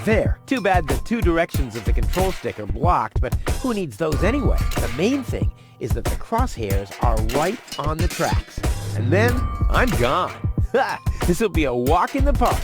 There. Too bad the two directions of the control stick are blocked, but who needs those anyway? The main thing is that the crosshairs are right on the tracks. And then I'm gone. Ha! This'll be a walk in the park.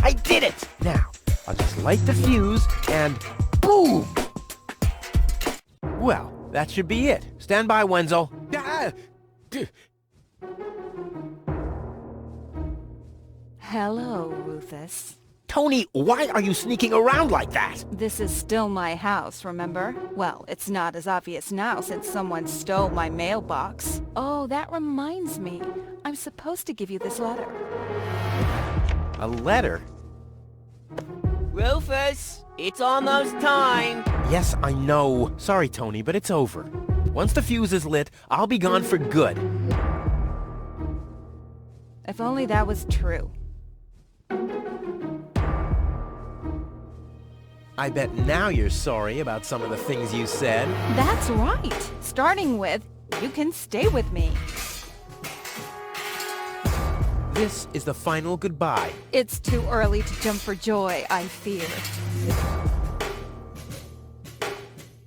I did it! Now, I'll just light the fuse and boom! Well, that should be it. Stand by, Wenzel. Hello, Rufus. Tony, why are you sneaking around like that? This is still my house, remember? Well, it's not as obvious now since someone stole my mailbox. Oh, that reminds me. I'm supposed to give you this letter. A letter? Rufus, it's almost time. Yes, I know. Sorry, Tony, but it's over. Once the fuse is lit, I'll be gone for good. If only that was true. I bet now you're sorry about some of the things you said. That's right. Starting with, you can stay with me. This is the final goodbye. It's too early to jump for joy, I fear.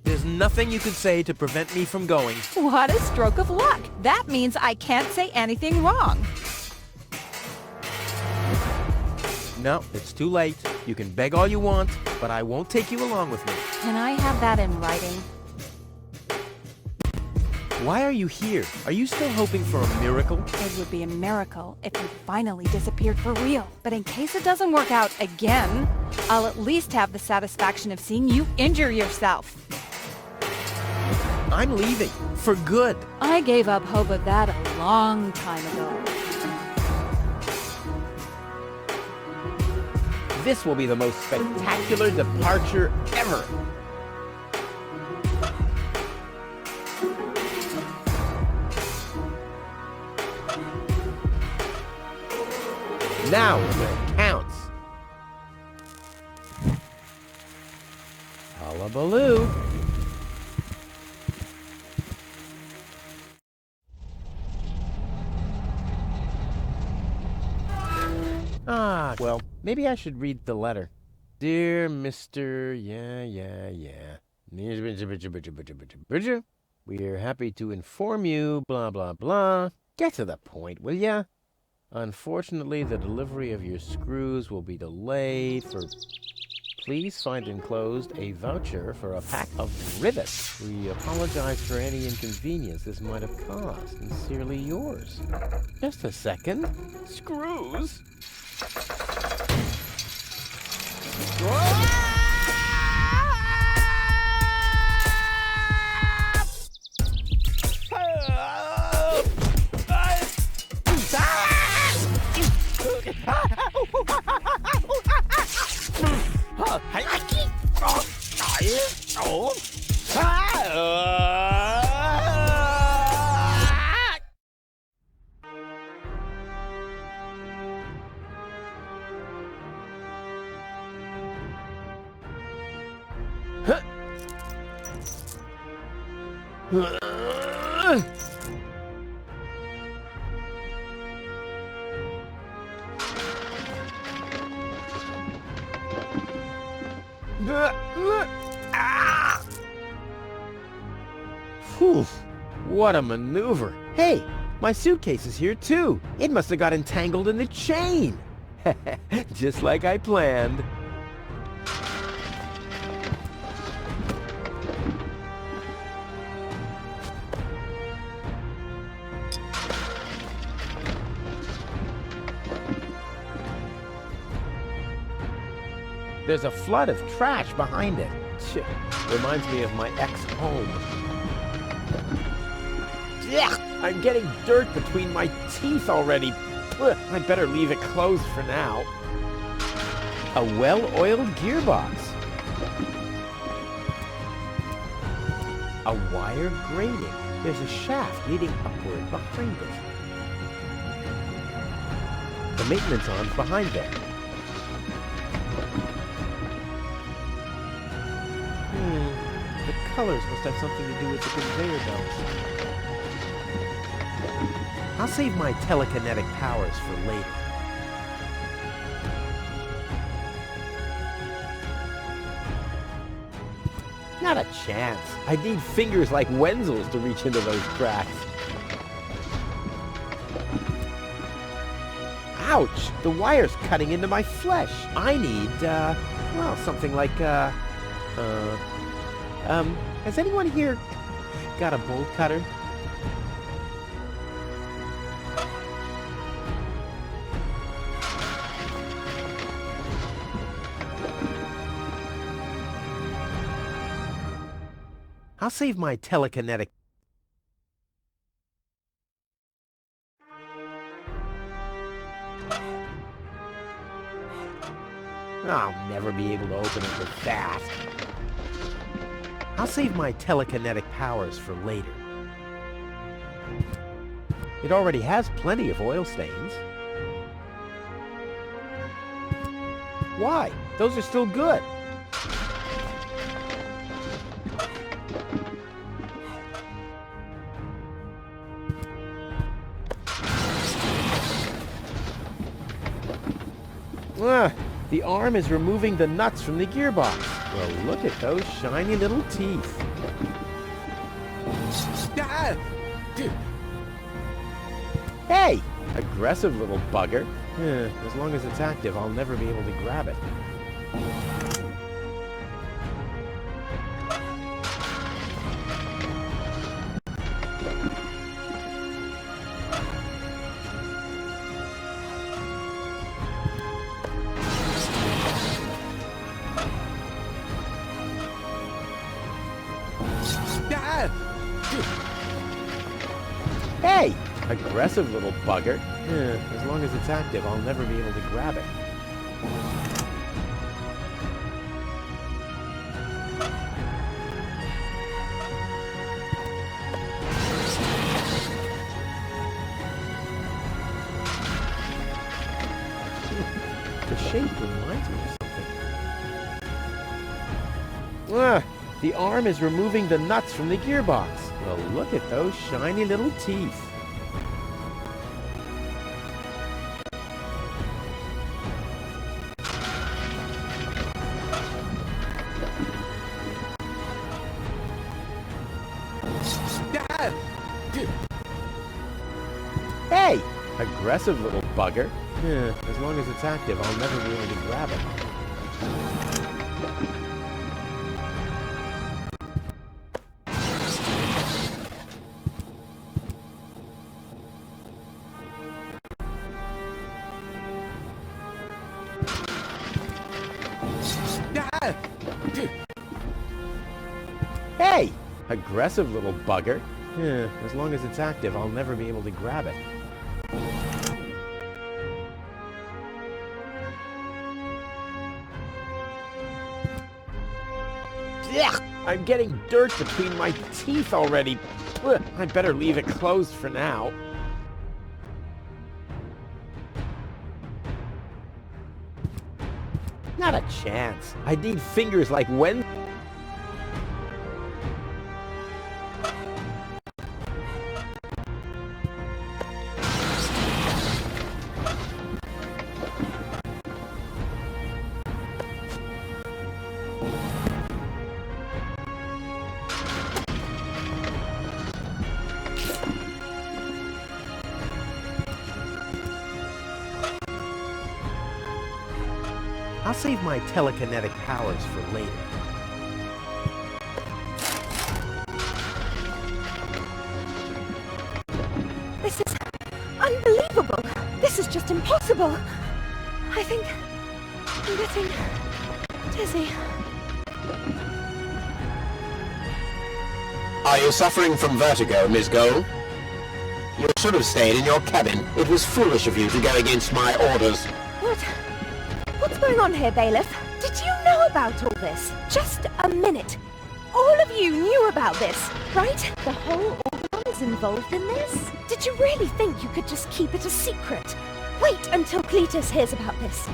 There's nothing you could say to prevent me from going. What a stroke of luck. That means I can't say anything wrong. No, it's too late. You can beg all you want, but I won't take you along with me. Can I have that in writing? Why are you here? Are you still hoping for a miracle? It would be a miracle if you finally disappeared for real. But in case it doesn't work out again, I'll at least have the satisfaction of seeing you injure yourself. I'm leaving. For good. I gave up hope of that a long time ago. This will be the most spectacular departure ever. Now is when it counts. Hullabaloo. Ah, well, maybe I should read the letter. Dear Mr. We're happy to inform you, blah, blah, blah. Get to the point, will ya? Unfortunately, the delivery of your screws will be delayed for... Please find enclosed a voucher for a pack of rivets. We apologize for any inconvenience this might have caused. Sincerely yours. Just a second. Screws? Whew, what a maneuver. Hey, my suitcase is here too. It must have got entangled in the chain. Just like I planned. There's a flood of trash behind it. Reminds me of my ex-home. I'm getting dirt between my teeth already. I'd better leave it closed for now. A well-oiled gearbox. A wire grating. There's a shaft leading upward behind it. The maintenance arm's behind there. The colors must have something to do with the conveyor belts. I'll save my telekinetic powers for later. Not a chance. I'd need fingers like Wenzel's to reach into those cracks. Ouch! The wire's cutting into my flesh. I need, well, something like, has anyone here got a bolt cutter? I'll save my telekinetic. I'll never be able to open it with that. I'll save my telekinetic powers for later. It already has plenty of oil stains. Why? Those are still good. The arm is removing the nuts from the gearbox. Well, look at those shiny little teeth. Hey! Aggressive little bugger. As long as it's active, I'll never be able to grab it. Hey! Aggressive little bugger. As long as it's active, I'll never be able to grab it. The shape reminds me of something. The arm is removing the nuts from the gearbox. Well, look at those shiny little teeth. Hey! Aggressive little bugger. As long as it's active, I'll never be able to grab it. Hey! Aggressive little bugger. As long as it's active, I'll never be able to grab it. I'm getting dirt between my teeth already. I'd better leave it closed for now. Not a chance. I'd need fingers like Wen. save my telekinetic powers for later. This is unbelievable. This is just impossible. I think I'm getting dizzy. Are you suffering from vertigo, Miss Gold? You should have stayed in your cabin. It was foolish of you to go against my orders. What's going on here, Bailiff? Did you know about all this? Just a minute. All of you knew about this, right? The whole Organon is involved in this? Did you really think you could just keep it a secret? Wait until Cletus hears about this.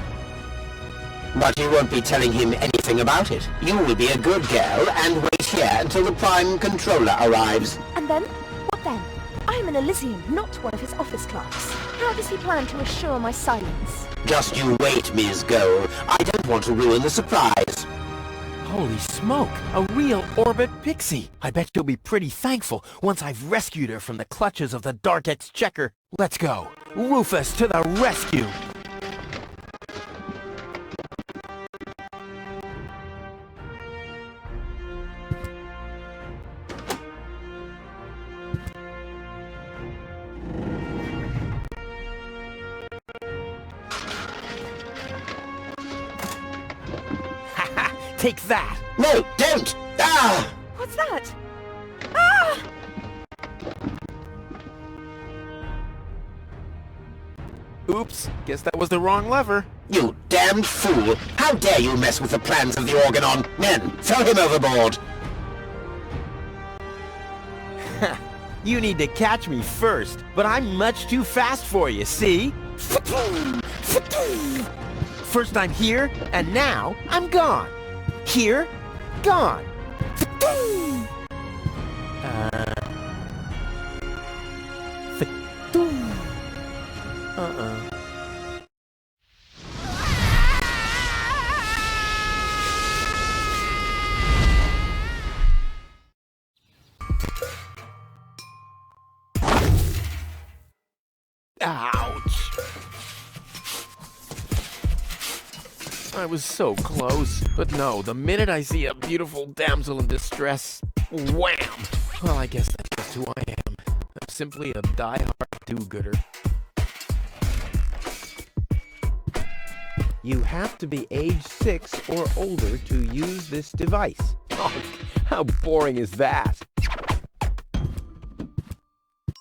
But you won't be telling him anything about it. You will be a good girl and wait here until the Prime Controller arrives. And then? What then? I am an Elysian, not one of his office clerks. How does he plan to assure my silence? Just you wait, Ms. Gold. I don't want to ruin the surprise. Holy smoke! A real orbit pixie! I bet you'll be pretty thankful once I've rescued her from the clutches of the Dark Exchequer. Let's go! Rufus to the rescue! Take that! No, don't! Ah! What's that? Ah! Oops, guess that was the wrong lever. You damned fool! How dare you mess with the plans of the Organon? Men, throw him overboard! You need to catch me first, but I'm much too fast for you, see? First I'm here, and now I'm gone. Here, gone. Ouch. I was so close. But no, the minute I see a beautiful damsel in distress, wham! Well, I guess that's just who I am. I'm simply a die-hard do-gooder. You have to be age 6 or older to use this device. Oh, how boring is that?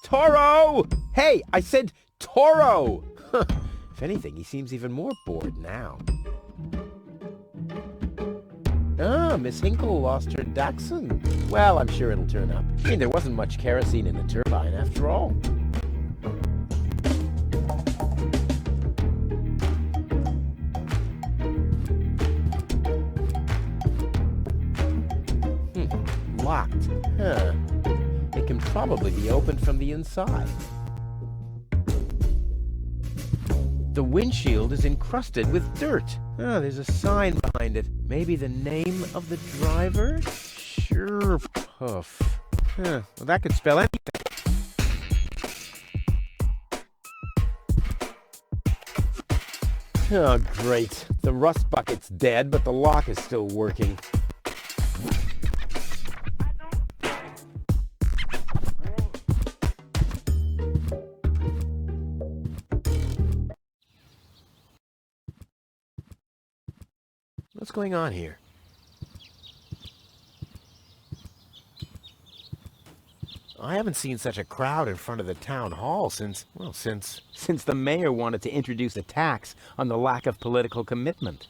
Toro! Hey, I said Toro! If anything, he seems even more bored now. Ah, Miss Hinkle lost her Dachshund. Well, I'm sure it'll turn up. I mean, there wasn't much kerosene in the turbine after all. Locked. Huh. It can probably be opened from the inside. The windshield is encrusted with dirt. Ah, there's a sign behind it. Maybe the name of the driver? Sure, puff. Huh, well, that could spell anything. Oh, great. The rust bucket's dead, but the lock is still working. What's going on here? I haven't seen such a crowd in front of the town hall since the mayor wanted to introduce a tax on the lack of political commitment.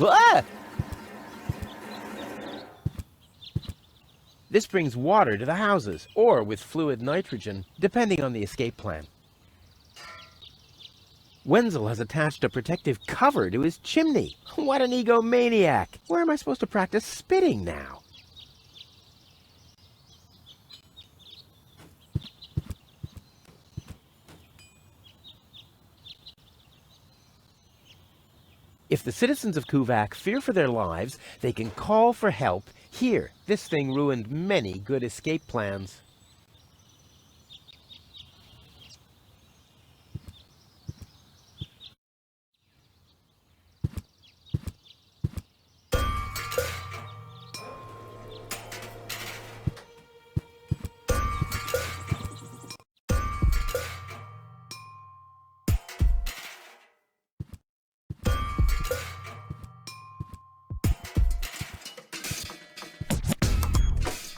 Ah! This brings water to the houses, or with fluid nitrogen, depending on the escape plan. Wenzel has attached a protective cover to his chimney. What an egomaniac! Where am I supposed to practice spitting now? If the citizens of Kuvak fear for their lives, they can call for help. Here, this thing ruined many good escape plans.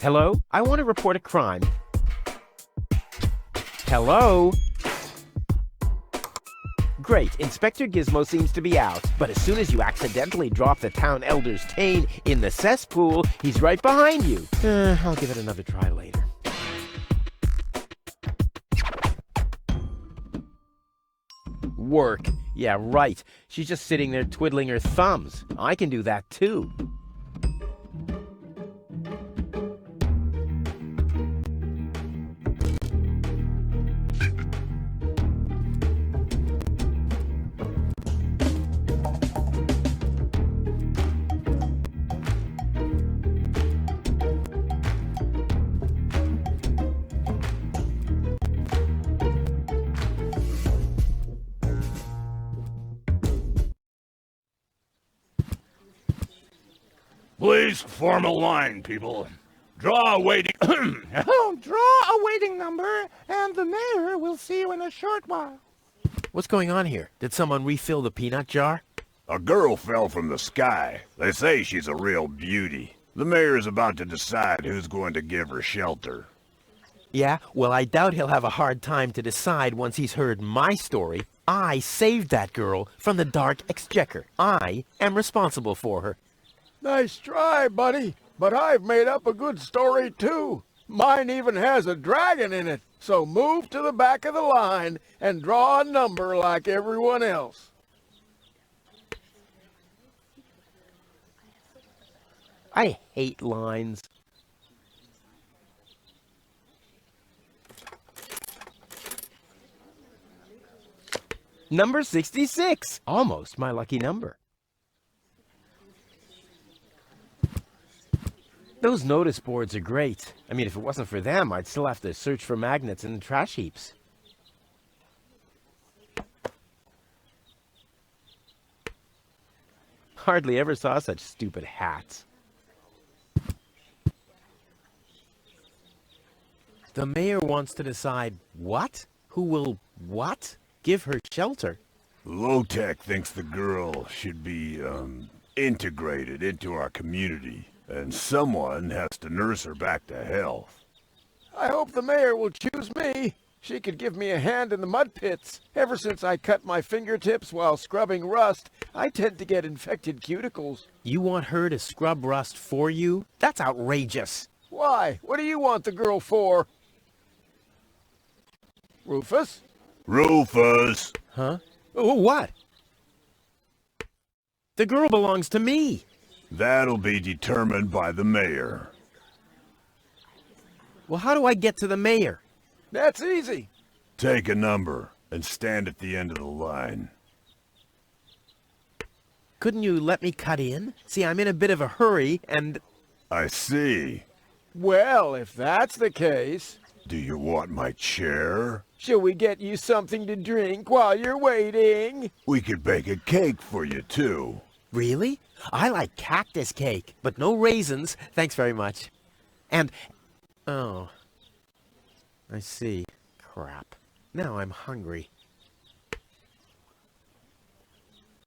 Hello? I want to report a crime. Hello? Great, Inspector Gizmo seems to be out, but as soon as you accidentally drop the town elder's cane in the cesspool, he's right behind you. I'll give it another try later. Work. Yeah, right. She's just sitting there twiddling her thumbs. I can do that too. Please form a line, people. Draw a waiting... Draw a waiting number, and the mayor will see you in a short while. What's going on here? Did someone refill the peanut jar? A girl fell from the sky. They say she's a real beauty. The mayor is about to decide who's going to give her shelter. Yeah, well, I doubt he'll have a hard time to decide once he's heard my story. I saved that girl from the dark exchequer. I am responsible for her. Nice try, buddy. But I've made up a good story, too. Mine even has a dragon in it. So move to the back of the line and draw a number like everyone else. I hate lines. Number 66. Almost my lucky number. Those notice boards are great. I mean, if it wasn't for them, I'd still have to search for magnets in the trash heaps. Hardly ever saw such stupid hats. The mayor wants to decide what? Who will what? Give her shelter. Low-Tech thinks the girl should be, integrated into our community. And someone has to nurse her back to health. I hope the mayor will choose me. She could give me a hand in the mud pits. Ever since I cut my fingertips while scrubbing rust, I tend to get infected cuticles. You want her to scrub rust for you? That's outrageous. Why? What do you want the girl for? Rufus? Rufus! Huh? Oh, what? The girl belongs to me. That'll be determined by the mayor. Well, how do I get to the mayor? That's easy. Take a number and stand at the end of the line. Couldn't you let me cut in? See, I'm in a bit of a hurry, and... I see. Well, if that's the case... Do you want my chair? Shall we get you something to drink while you're waiting? We could bake a cake for you, too. Really? I like cactus cake, but no raisins. Thanks very much. And... oh. I see. Crap. Now I'm hungry.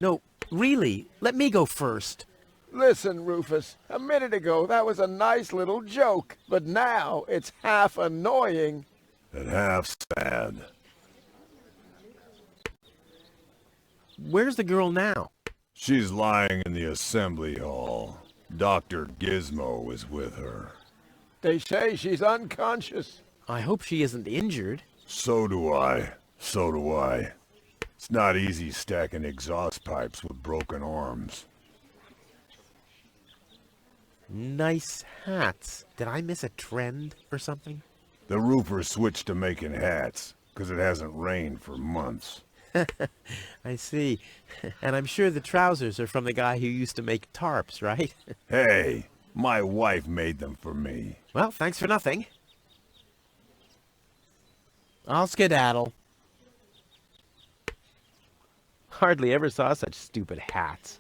No, really, let me go first. Listen, Rufus, a minute ago that was a nice little joke, but now it's half annoying. And half sad. Where's the girl now? She's lying in the assembly hall. Dr. Gizmo is with her. They say she's unconscious. I hope she isn't injured. So do I. So do I. It's not easy stacking exhaust pipes with broken arms. Nice hats. Did I miss a trend or something? The roofers switched to making hats, 'cause it hasn't rained for months. I see. And I'm sure the trousers are from the guy who used to make tarps, right? Hey, my wife made them for me. Well, thanks for nothing. I'll skedaddle. Hardly ever saw such stupid hats.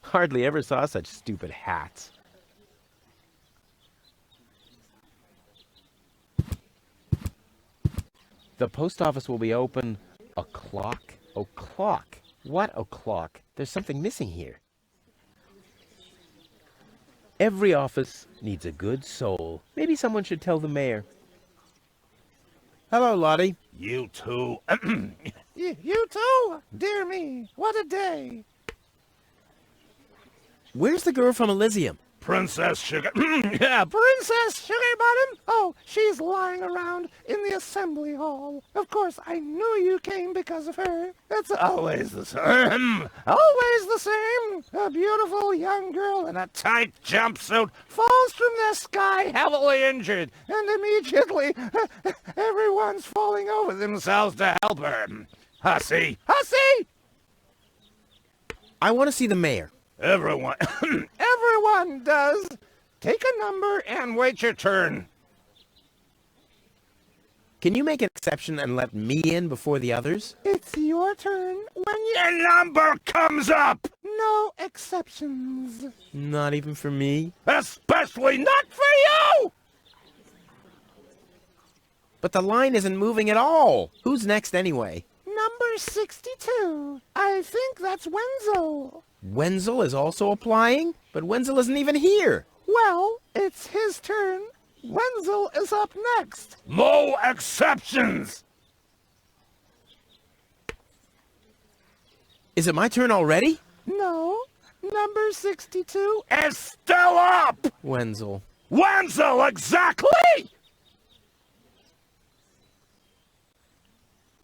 Hardly ever saw such stupid hats. The post office will be open o'clock. O'clock? What o'clock? There's something missing here. Every office needs a good soul. Maybe someone should tell the mayor. Hello, Lottie. You too. You too? Dear me, what a day. Where's the girl from Elysium? Princess Sugar... yeah, Princess Sugar Bottom? Oh, she's lying around in the assembly hall. Of course, I knew you came because of her. It's always the same. Always the same. A beautiful young girl in a tight jumpsuit falls from the sky heavily injured, and immediately everyone's falling over themselves to help her. Hussy! Hussy! I want to see the mayor. Everyone does. Take a number and wait your turn. Can you make an exception and let me in before the others? It's your turn when your number comes up. No exceptions. Not even for me? Especially not for you! But the line isn't moving at all. Who's next anyway? Number 62. I think that's Wenzel. Wenzel is also applying? But Wenzel isn't even here. Well, it's his turn. Wenzel is up next. No exceptions! Is it my turn already? No. Number 62 is still up! Wenzel. Wenzel, exactly!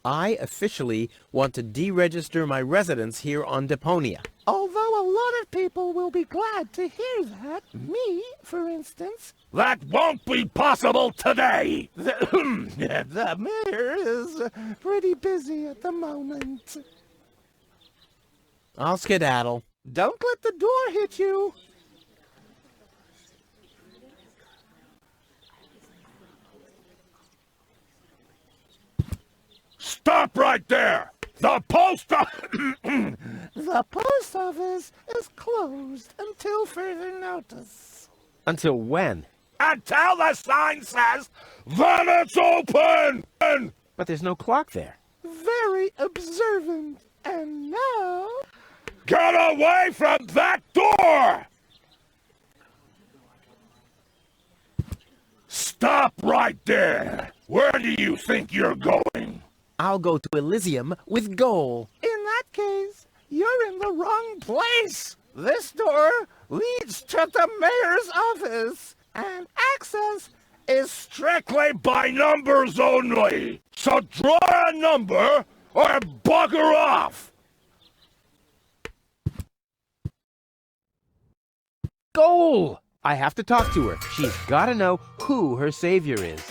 I officially want to deregister my residence here on Deponia. Although a lot of people will be glad to hear that, me, for instance. That won't be possible today! The mayor is pretty busy at the moment. I'll skedaddle. Don't let the door hit you. Stop right there! The post The post office is closed until further notice. Until when? Until the sign says, then it's open! But there's no clock there. Very observant. And now... Get away from that door! Stop right there! Where do you think you're going? I'll go to Elysium with Goal. In that case, you're in the wrong place. This door leads to the mayor's office, and access is strictly by numbers only. So draw a number or bugger off. Goal! I have to talk to her. She's got to know who her savior is.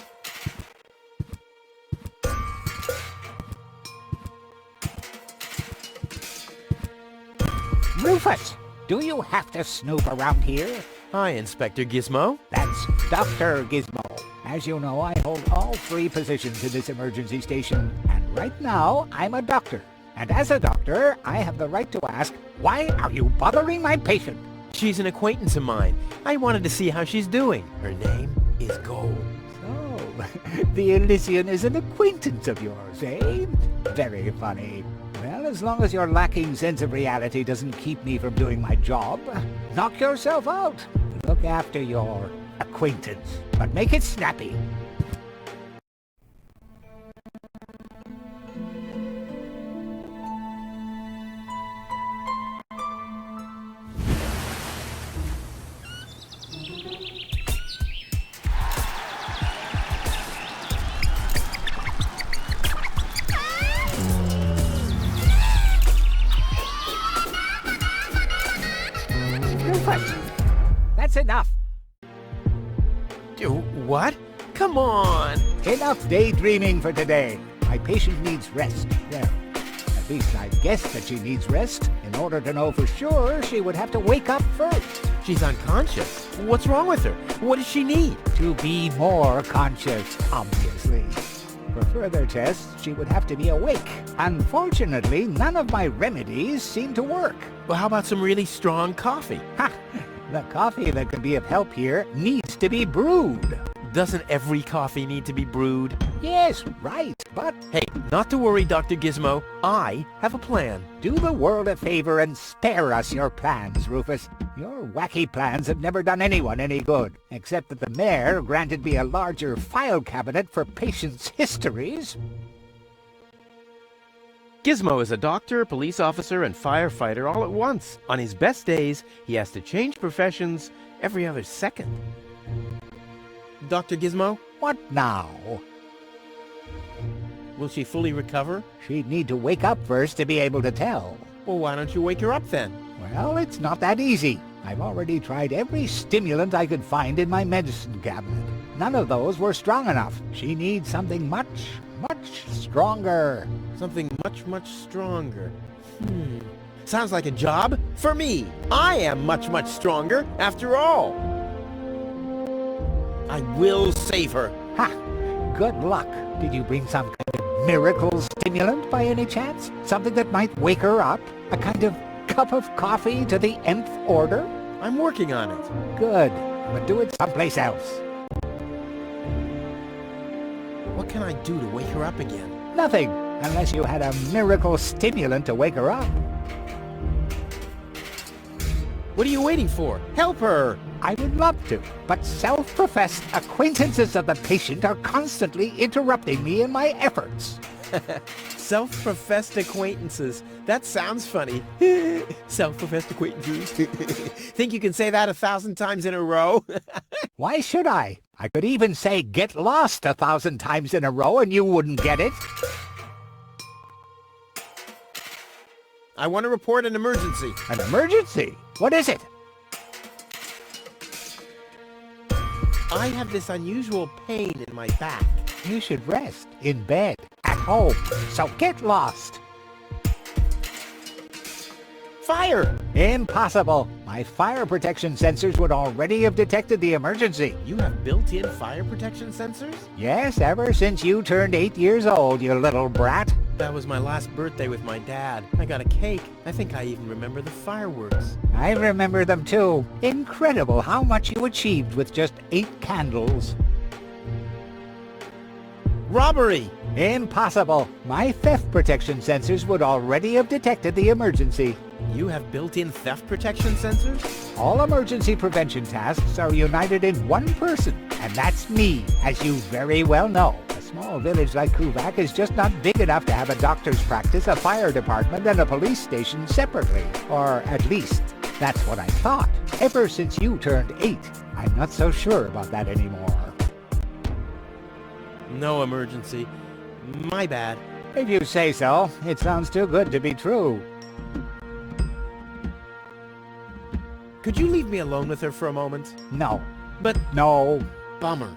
Rufus, do you have to snoop around here? Hi, Inspector Gizmo. That's Dr. Gizmo. As you know, I hold all 3 positions in this emergency station, and right now, I'm a doctor. And as a doctor, I have the right to ask, why are you bothering my patient? She's an acquaintance of mine. I wanted to see how she's doing. Her name is Goal. So, the Elysian is an acquaintance of yours, eh? Very funny. Well, as long as your lacking sense of reality doesn't keep me from doing my job, knock yourself out. Look after your acquaintance, but make it snappy. That's enough. What? Come on! Enough daydreaming for today. My patient needs rest. Well, at least I guess that she needs rest. In order to know for sure, she would have to wake up first. She's unconscious. What's wrong with her? What does she need? To be more conscious, obviously. For further tests, she would have to be awake. Unfortunately, none of my remedies seem to work. Well, how about some really strong coffee? Ha! The coffee that could be of help here needs to be brewed. Doesn't every coffee need to be brewed? Yes, right, but Hey, not to worry, Dr. Gizmo. I have a plan. do the world a favor and spare us your plans, Rufus. Your wacky plans have never done anyone any good, except that the mayor granted me a larger file cabinet for patients' histories. Gizmo is a doctor, police officer, and firefighter all at once. On his best days, he has to change professions every other second. Dr. Gizmo, What now? will she fully recover? She'd need to wake up first to be able to tell. Well, why don't you wake her up then? Well, it's not that easy. I've already tried every stimulant I could find in my medicine cabinet. None of those were strong enough. She needs something much, much stronger. Something much, much stronger. Sounds like a job for me. I am much, much stronger after all. I will save her. Ha! Good luck. Did you bring some kind of miracle stimulant by any chance? Something that might wake her up? A kind of cup of coffee to the nth order? I'm working on it. Good. But do it someplace else. What can I do to wake her up again? Nothing, unless you had a miracle stimulant to wake her up. What are you waiting for? Help her! I would love to, but self-professed acquaintances of the patient are constantly interrupting me in my efforts. Self-professed acquaintances. That sounds funny. Self-professed acquaintances. Think you can say that 1,000 times in a row? Why should I? I could even say get lost 1,000 times in a row and you wouldn't get it. I want to report an emergency. An emergency? What is it? I have this unusual pain in my back. You should rest in bed, at home, so get lost. Fire! Impossible. My fire protection sensors would already have detected the emergency. You have built-in fire protection sensors? Yes, ever since you turned 8 years old, you little brat. That was my last birthday with my dad. I got a cake. I think I even remember the fireworks. I remember them too. Incredible how much you achieved with just 8 candles. Robbery! Impossible. My theft protection sensors would already have detected the emergency. You have built-in theft protection sensors? All emergency prevention tasks are united in one person, and that's me, as you very well know. A small village like Kuvak is just not big enough to have a doctor's practice, a fire department, and a police station separately. Or at least, that's what I thought. Ever since you turned 8, I'm not so sure about that anymore. No emergency. My bad. If you say so, it sounds too good to be true. Could you leave me alone with her for a moment? No. But No. bummer.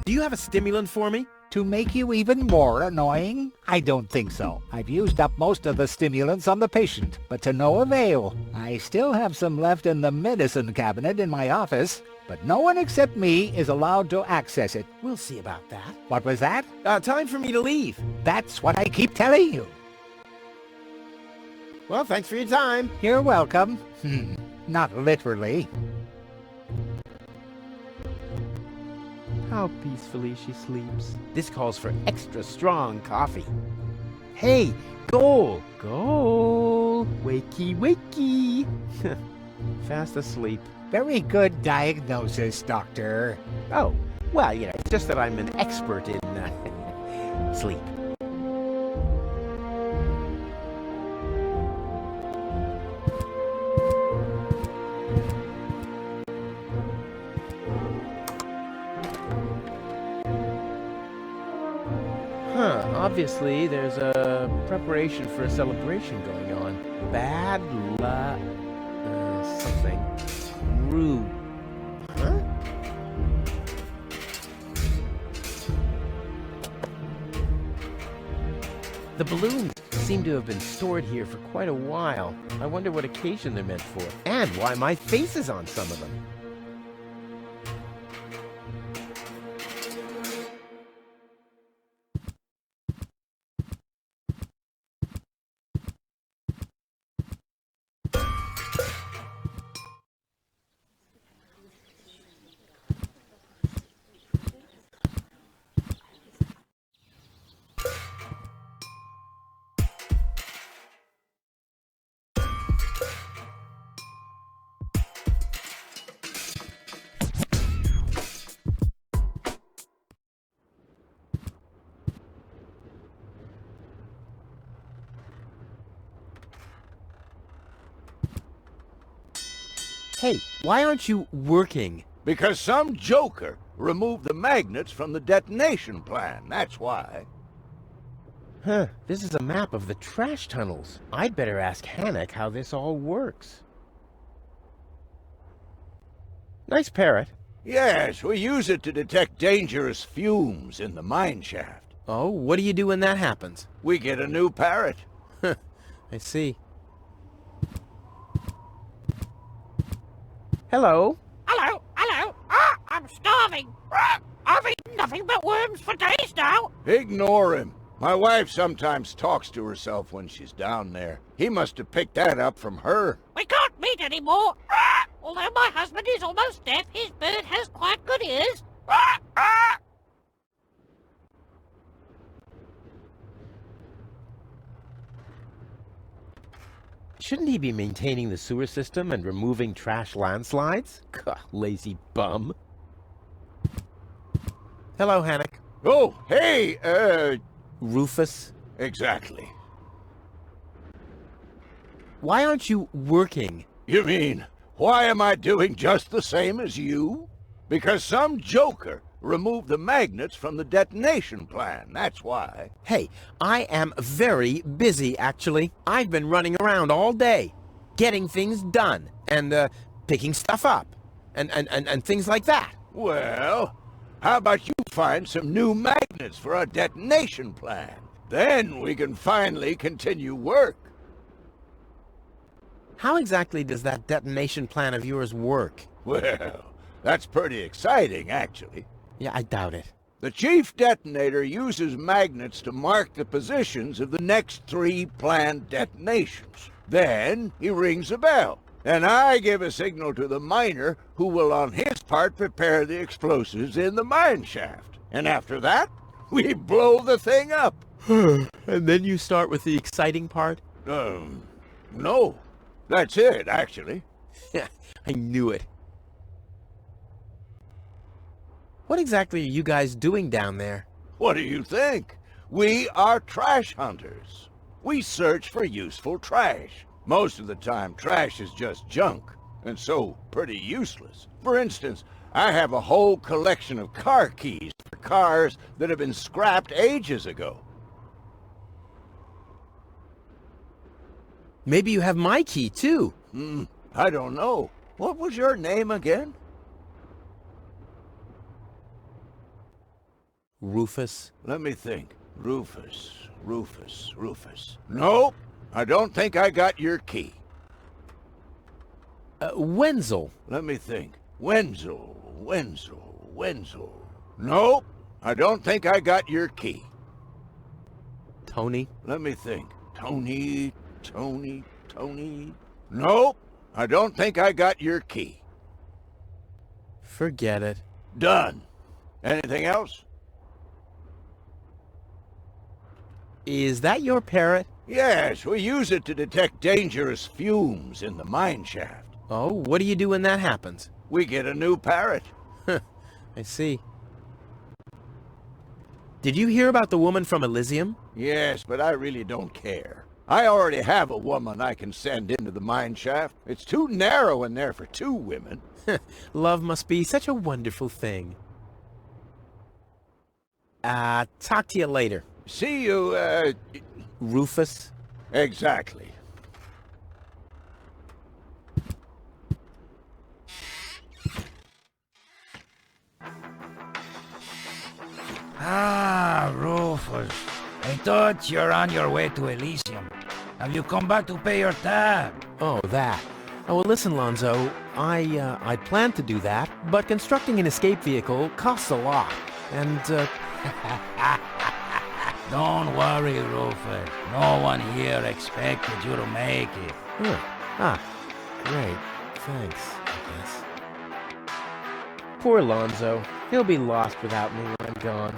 Do you have a stimulant for me? To make you even more annoying? I don't think so. I've used up most of the stimulants on the patient, but to no avail. I still have some left in the medicine cabinet in my office, but no one except me is allowed to access it. We'll see about that. What was that? Time for me to leave. That's what I keep telling you. Well, thanks for your time. You're welcome. Not literally. How peacefully she sleeps. This calls for extra strong coffee. Hey, goal! Goal! Wakey, wakey! Fast asleep. Very good diagnosis, Doctor. Oh, well, it's just that I'm an expert in sleep. Obviously, there's a preparation for a celebration going on. Bad luck. Something. Rue. Huh? The balloons seem to have been stored here for quite a while. I wonder what occasion they're meant for, and why my face is on some of them. Hey, why aren't you working? Because some joker removed the magnets from the detonation plan, that's why. Huh, this is a map of the trash tunnels. I'd better ask Hannock how this all works. Nice parrot. Yes, we use it to detect dangerous fumes in the mine shaft. Oh, what do you do when that happens? We get a new parrot. I see. Hello. Hello, hello. Ah, I'm starving. Ah, I've eaten nothing but worms for days now. Ignore him. My wife sometimes talks to herself when she's down there. He must have picked that up from her. We can't meet anymore. Ah, although my husband is almost deaf, his bird has quite good ears. Ah, ah. Shouldn't he be maintaining the sewer system and removing trash landslides? Gah, lazy bum. Hello, Hannock. Oh, hey, Rufus. Exactly. Why aren't you working? You mean, why am I doing just the same as you? Because some joker removed the magnets from the detonation plan, that's why. Hey, I am very busy, actually. I've been running around all day, getting things done, and, picking stuff up, and things like that. Well, how about you find some new magnets for our detonation plan? Then we can finally continue work. How exactly does that detonation plan of yours work? Well, that's pretty exciting, actually. Yeah, I doubt it. The chief detonator uses magnets to mark the positions of the next 3 planned detonations. Then he rings a bell, and I give a signal to the miner who will on his part prepare the explosives in the mine shaft. And after that, we blow the thing up. And then you start with the exciting part? No. That's it, actually. I knew it. What exactly are you guys doing down there? What do you think? We are trash hunters. We search for useful trash. Most of the time, trash is just junk, and so pretty useless. For instance, I have a whole collection of car keys for cars that have been scrapped ages ago. Maybe you have my key, too. I don't know. What was your name again? Rufus. Let me think. Rufus. Nope. I don't think I got your key. Wenzel. Let me think. Wenzel. Nope. I don't think I got your key. Tony. Let me think. Tony. Nope. I don't think I got your key. Forget it. Done. Anything else? Is that your parrot? Yes, we use it to detect dangerous fumes in the mine shaft. Oh, what do you do when that happens? We get a new parrot. I see. Did you hear about the woman from Elysium? Yes, but I really don't care. I already have a woman I can send into the mine shaft. It's too narrow in there for 2 women. Love must be such a wonderful thing. Talk to you later. See you, Rufus? Exactly. thought you're on your way to Elysium. Have you come back to pay your tab? Oh, that. Oh, well, listen, Lonzo. I planned to do that, but constructing an escape vehicle costs a lot. And, Don't worry, Rufus. No one here expected you to make it. Huh. Ah, great. Thanks, I guess. Poor Lonzo. He'll be lost without me when I'm gone.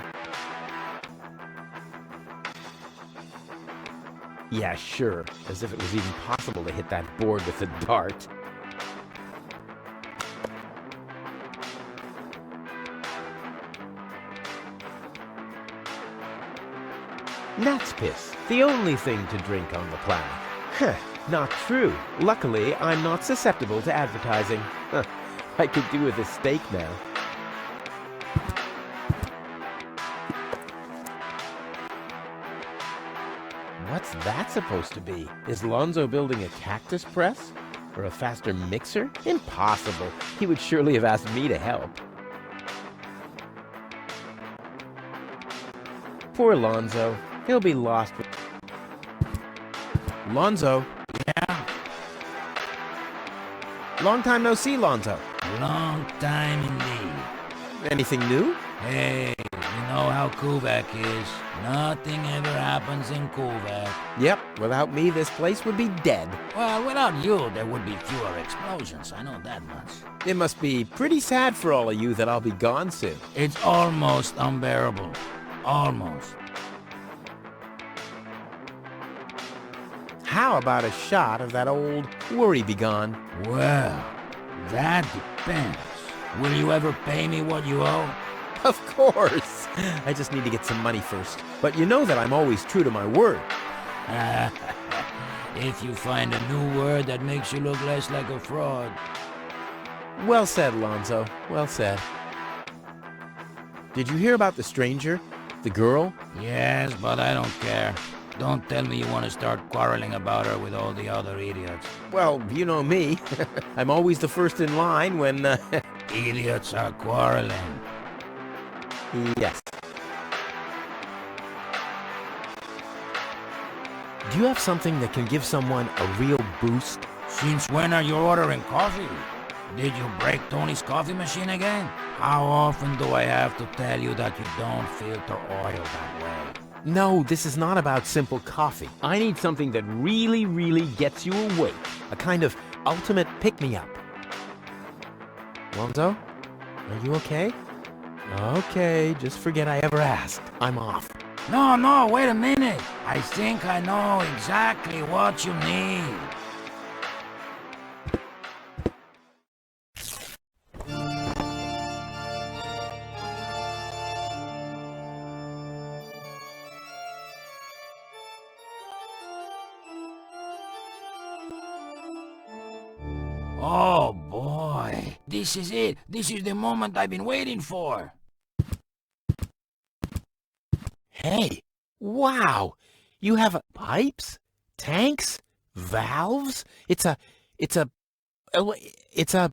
Yeah, sure. As if it was even possible to hit that board with a dart. Gnat's piss, the only thing to drink on the planet. Huh, not true. Luckily, I'm not susceptible to advertising. Huh, I could do with a steak now. What's that supposed to be? Is Lonzo building a cactus press? Or a faster mixer? Impossible. He would surely have asked me to help. Poor Lonzo. He'll be lost. Lonzo? Yeah? Long time no see, Lonzo. Long time indeed. Anything new? Hey, you know how Kuvak is. Nothing ever happens in Kuvak. Yep, without me, this place would be dead. Well, without you, there would be fewer explosions. I know that much. It must be pretty sad for all of you that I'll be gone soon. It's almost unbearable. Almost. How about a shot of that old worry begone? Well, that depends. Will you ever pay me what you owe? Of course. I just need to get some money first. But you know that I'm always true to my word. If you find a new word that makes you look less like a fraud. Well said, Lonzo. Well said. Did you hear about the stranger? The girl? Yes, but I don't care. Don't tell me you want to start quarreling about her with all the other idiots. Well, you know me. I'm always the first in line when, Idiots are quarreling. Yes. Do you have something that can give someone a real boost? Since when are you ordering coffee? Did you break Tony's coffee machine again? How often do I have to tell you that you don't filter oil that way? No, this is not about simple coffee. I need something that really, really gets you awake. A kind of ultimate pick-me-up. Lonzo? Are you okay? Okay, just forget I ever asked. I'm off. No, wait a minute. I think I know exactly what you need. Oh boy, this is it. This is the moment I've been waiting for. Hey, wow! You have pipes? Tanks? Valves? It's a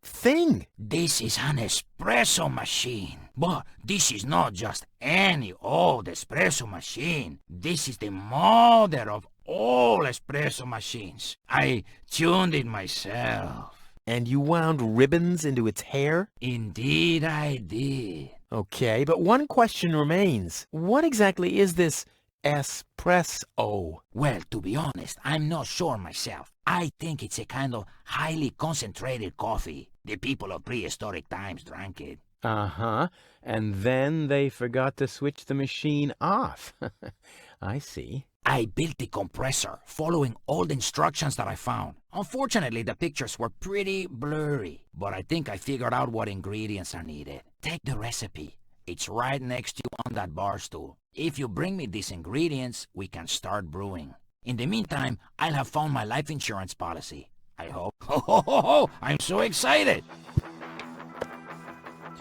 thing. This is an espresso machine. But this is not just any old espresso machine. This is the mother of all espresso machines. I tuned it myself. And you wound ribbons into its hair? Indeed I did. Okay, but one question remains. What exactly is this espresso? Well, to be honest, I'm not sure myself. I think it's a kind of highly concentrated coffee. The people of prehistoric times drank it. Uh-huh. And then they forgot to switch the machine off. I see. I built the compressor, following old instructions that I found. Unfortunately, the pictures were pretty blurry, but I think I figured out what ingredients are needed. Take the recipe. It's right next to you on that bar stool. If you bring me these ingredients, we can start brewing. In the meantime, I'll have found my life insurance policy. I hope. Ho! I'm so excited!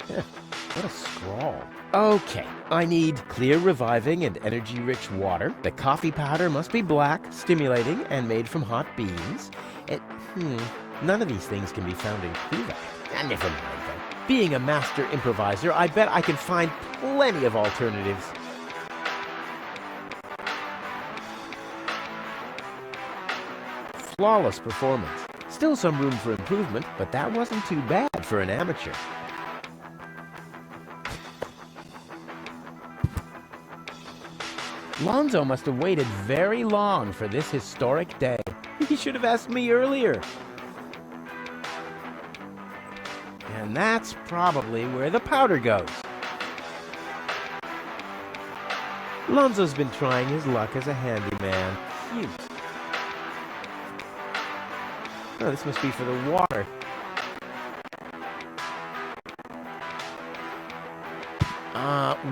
What a scrawl. Okay, I need clear, reviving, and energy-rich water. The coffee powder must be black, stimulating, and made from hot beans. None of these things can be found in Kuvak. Never mind, though. Being a master improviser, I bet I can find plenty of alternatives. flawless performance. Still some room for improvement, but that wasn't too bad for an amateur. Lonzo must have waited very long for this historic day. He should have asked me earlier. And that's probably where the powder goes. Lonzo's been trying his luck as a handyman. Cute. Oh, this must be for the water.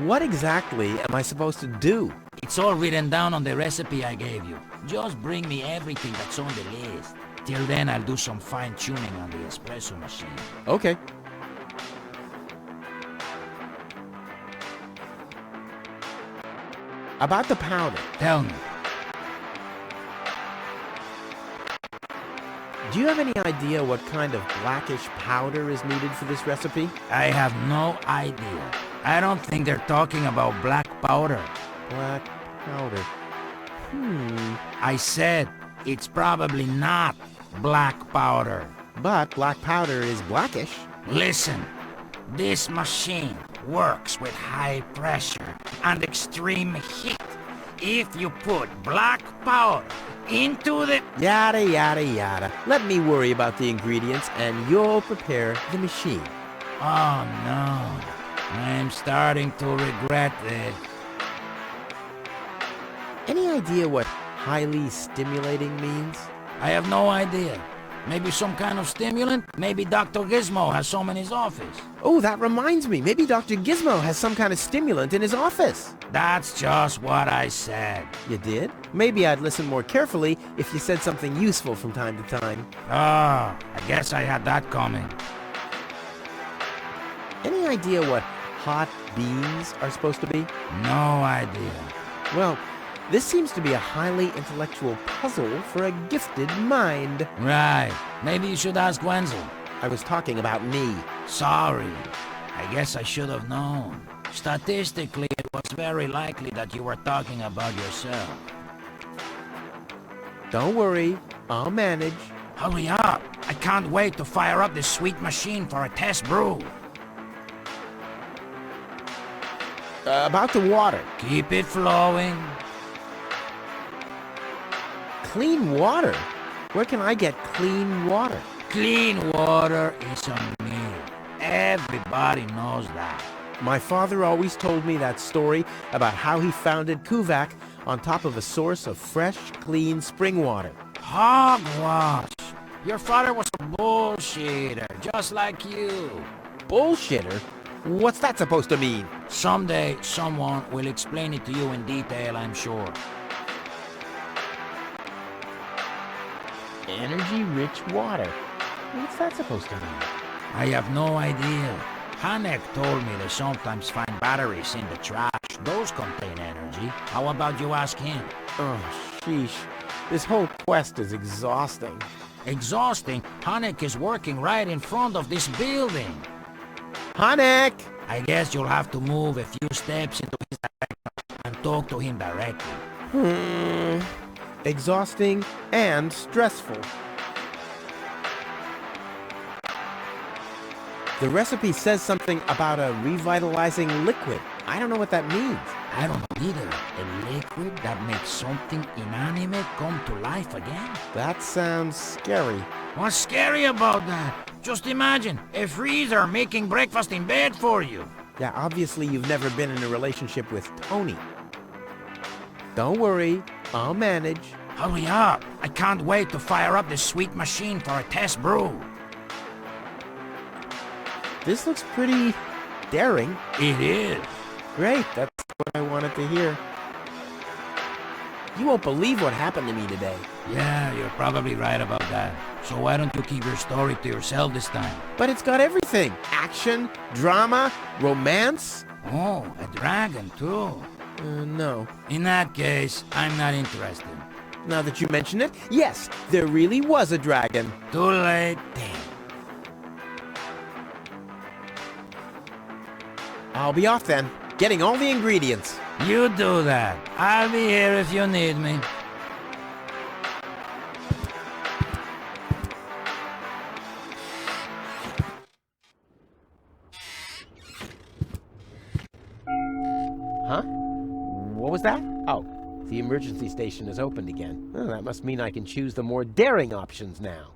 What exactly am I supposed to do? It's all written down on the recipe I gave you. Just bring me everything that's on the list. Till then, I'll do some fine-tuning on the espresso machine. Okay. About the powder. Tell me. Do you have any idea what kind of blackish powder is needed for this recipe? I have no idea. I don't think they're talking about black powder. Black powder. I said it's probably not black powder. But black powder is blackish. Listen, this machine works with high pressure and extreme heat. If you put black powder into the... Yada, yada, yada. Let me worry about the ingredients and you'll prepare the machine. Oh no, I'm starting to regret this. Any idea what highly stimulating means? I have no idea. Maybe some kind of stimulant? Maybe Dr. Gizmo has some in his office. Oh, that reminds me. Maybe Dr. Gizmo has some kind of stimulant in his office. That's just what I said. You did? Maybe I'd listen more carefully if you said something useful from time to time. Ah, I guess I had that coming. Any idea what hot beans are supposed to be? No idea. Well, this seems to be a highly intellectual puzzle for a gifted mind. Right. Maybe you should ask Wenzel. I was talking about me. Sorry. I guess I should have known. Statistically, it was very likely that you were talking about yourself. Don't worry. I'll manage. Hurry up. I can't wait to fire up this sweet machine for a test brew. About the water. Keep it flowing. Clean water? Where can I get clean water? Clean water is a myth. Everybody knows that. My father always told me that story about how he founded Kuvak on top of a source of fresh, clean spring water. Hogwash. Your father was a bullshitter, just like you. Bullshitter? What's that supposed to mean? Someday, someone will explain it to you in detail, I'm sure. Energy-rich water. What's that supposed to mean? I have no idea. Hanek told me they sometimes find batteries in the trash. Those contain energy. How about you ask him? Oh, sheesh. This whole quest is exhausting. Exhausting? Hanek is working right in front of this building. Hanek! I guess you'll have to move a few steps into his direction and talk to him directly. Exhausting and stressful. The recipe says something about a revitalizing liquid. I don't know what that means. I don't know either. A liquid that makes something inanimate come to life again? That sounds scary. What's scary about that? Just imagine, a freezer making breakfast in bed for you. Yeah, obviously you've never been in a relationship with Tony. Don't worry, I'll manage. Hurry up. I can't wait to fire up this sweet machine for a test brew. This looks pretty daring. It is. Great, that's what I wanted to hear. You won't believe what happened to me today. Yeah, you're probably right about that. So why don't you keep your story to yourself this time? But it's got everything. Action, drama, romance. Oh, a dragon too. No. In that case, I'm not interested. Now that you mention it, yes, there really was a dragon. Too late. Damn. I'll be off then, getting all the ingredients. You do that. I'll be here if you need me. What was that? Oh, the emergency station is opened again. Well, that must mean I can choose the more daring options now.